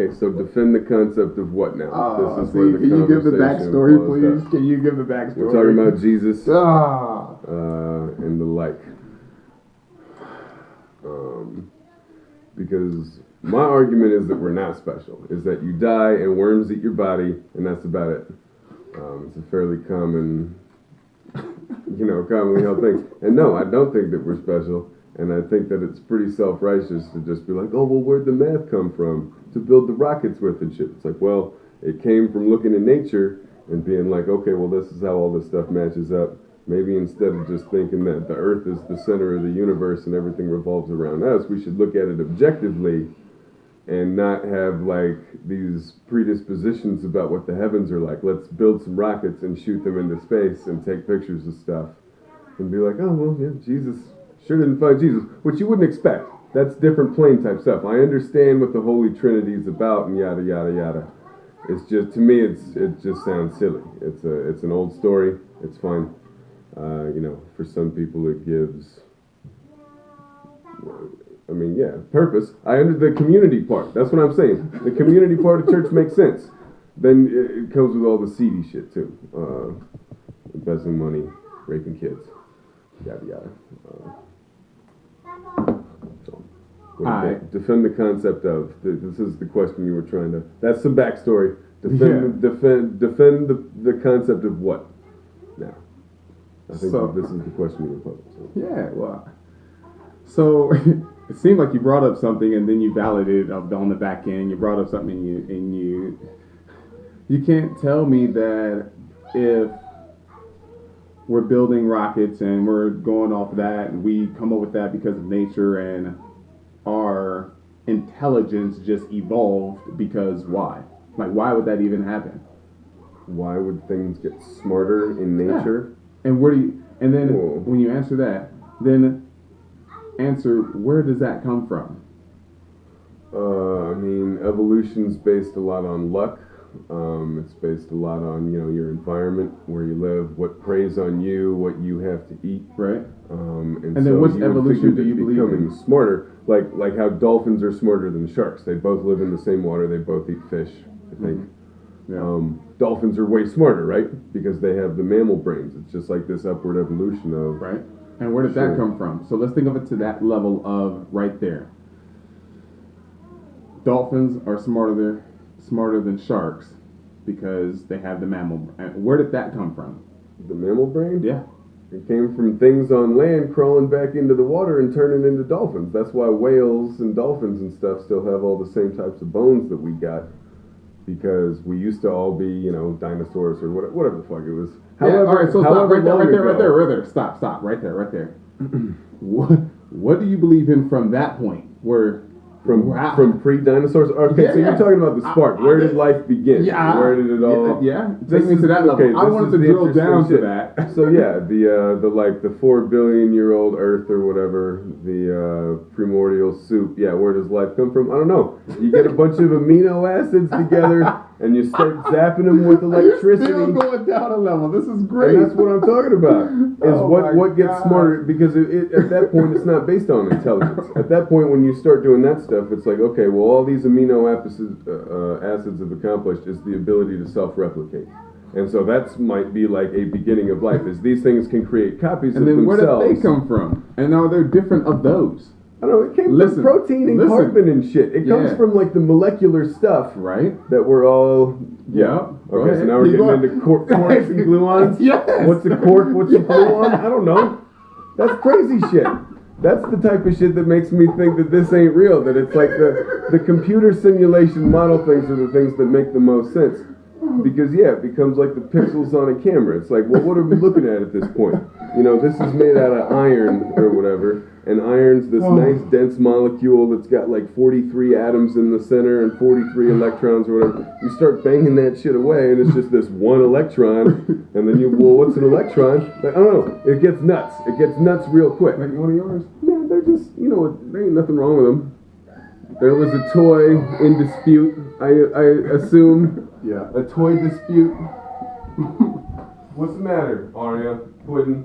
Okay, so defend the concept of what now? This is where the can you give the backstory, please? Can you give the backstory? We're talking about Jesus Ah. and the like. Because my argument is that we're not special. Is that you die and worms eat your body, and that's about it. It's a fairly common, commonly held thing. And no, I don't think that we're special. And I think that it's pretty self-righteous to just be like, oh, well, where'd the math come from to build the rockets with and shit? It's like, well, it came from looking at nature and being like, okay, well, this is how all this stuff matches up. Maybe instead of just thinking that the earth is the center of the universe and everything revolves around us, we should look at it objectively and not have like these predispositions about what the heavens are like. Let's build some rockets and shoot them into space and take pictures of stuff and be like, oh, well, yeah, Jesus sure didn't find Jesus, which you wouldn't expect. That's different plane type stuff. I understand what the Holy Trinity is about and yada, yada, yada. It's just, to me, it just sounds silly. It's an old story. It's fine. For some people it gives, purpose. The community part. That's what I'm saying. The community part of church makes sense. Then it comes with all the seedy shit too. Embezzling money, raping kids, yada yada. Defend the concept of. This is the question you were trying to. That's some backstory. Defend the concept of what? Now. I think this is the question you were posing. So. Yeah, well, so it seemed like you brought up something and then you validated on the back end. You brought up something and you can't tell me that if we're building rockets and we're going off of that and we come up with that because of nature and our intelligence just evolved because why? Like, why would that even happen? Why would things get smarter in nature? Yeah. And when you answer that, then answer, where does that come from? Evolution's based a lot on luck. It's based a lot on, your environment, where you live, what preys on you, what you have to eat. Right. And then so which evolution do you believe becoming in? Smarter, like how dolphins are smarter than sharks. They both live in the same water. They both eat fish, I think. Mm-hmm. Yeah. Dolphins are way smarter, right? Because they have the mammal brains. It's just like this upward evolution of... Right. And where did that come from? So let's think of it to that level of right there. Dolphins are smarter than sharks because they have the mammal brain. Where did that come from? The mammal brain? Yeah. It came from things on land crawling back into the water and turning into dolphins. That's why whales and dolphins and stuff still have all the same types of bones that we got. Because we used to all be, dinosaurs or whatever the fuck it was. However, all right, so stop right there. Stop, right there. What do you believe in from that point? From pre-dinosaurs? Okay, so you're talking about the spark. Where did life begin? Yeah. Where did it all... Yeah, take me to that level. I wanted to drill down to that. So yeah, the 4 billion year old Earth or whatever, the primordial soup. Yeah, where does life come from? I don't know. You get a bunch of amino acids together and you start zapping them with electricity. You're still going down a level. This is great. And that's what I'm talking about. Is what gets smarter, because at that point it's not based on intelligence. At that point, when you start doing that stuff, it's like, okay, well, all these amino acids have accomplished is the ability to self-replicate. And so that might be like a beginning of life, is these things can create copies of themselves. And then where did they come from? And are there different of those? I don't know, it came from protein and carbon and shit. It comes from like the molecular stuff, right? That we're all... Yeah. Okay, so now we're getting into corks and gluons? Yes. What's a cork? What's a gluon? I don't know. That's crazy shit. That's the type of shit that makes me think that this ain't real, that it's like the computer simulation model things are the things that make the most sense. Because, it becomes like the pixels on a camera. It's like, well, what are we looking at this point? This is made out of iron or whatever, and iron's this nice dense molecule that's got like 43 atoms in the center and 43 electrons or whatever. You start banging that shit away, and it's just this one electron, and then what's an electron? Like, I don't know. It gets nuts. It gets nuts real quick. Like one of yours? Man, they're just, there ain't nothing wrong with them. There was a toy in dispute, I assume. Yeah. A toy dispute. What's the matter, Aria? Puddin'?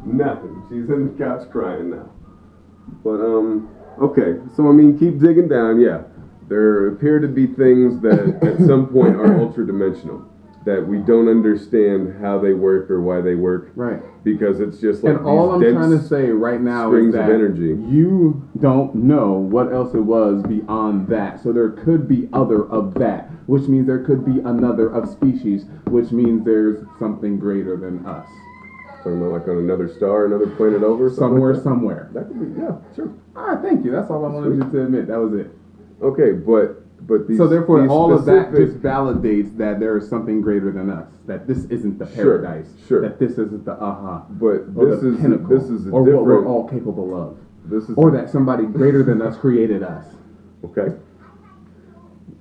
Nothing. She's in the couch crying now. But, okay. So, keep digging down, yeah. there appear to be things that at some point are ultra-dimensional, that we don't understand how they work or why they work. Right. Because it's just like and all I'm dense trying to say right now strings is that of energy. you don't know what else it was beyond that. So there could be other of that, which means there could be another of species, which means there's something greater than us. Talking about like on another star, another planet over? Somewhere, like somewhere. That could be, yeah, sure. All right, thank you. That's all I wanted you to admit. That was it. Okay, but these, so therefore, these all specific, of that just validates that there is something greater than us. That this isn't the paradise. Sure. That this isn't the But or this the is pinnacle, this is a or different. what we're all capable of. This is or that somebody greater than us created us. Okay.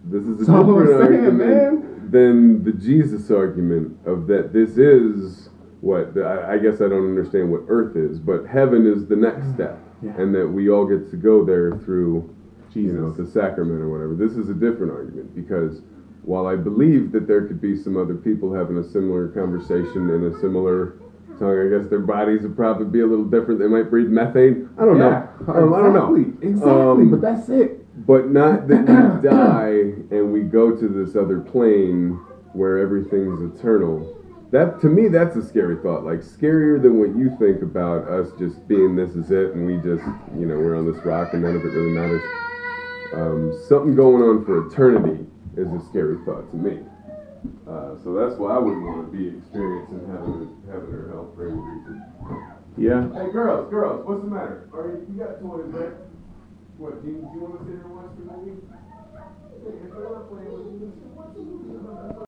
This is a That's all I'm different saying, argument than the Jesus argument of that this is what I guess I don't understand what earth is, but heaven is the next step, and that we all get to go there through, Jesus. The sacrament or whatever. This is a different argument because while I believe that there could be some other people having a similar conversation in a similar tongue, I guess their bodies would probably be a little different. They might breathe methane. I don't know. Exactly. I don't know. Exactly, but that's it. But not that we die and we go to this other plane where everything's eternal. That, to me, that's a scary thought. Like, scarier than what you think about us just being this is it and we just, we're on this rock and none of it really matters. Something going on for eternity is a scary thought to me. So that's why I wouldn't want to be experiencing heaven or hell for any reason. Yeah. Hey, girls, what's the matter? You got toys, right? What, do you want to sit here and watch the movie? Hey, if they're not playing with you, what's the movie?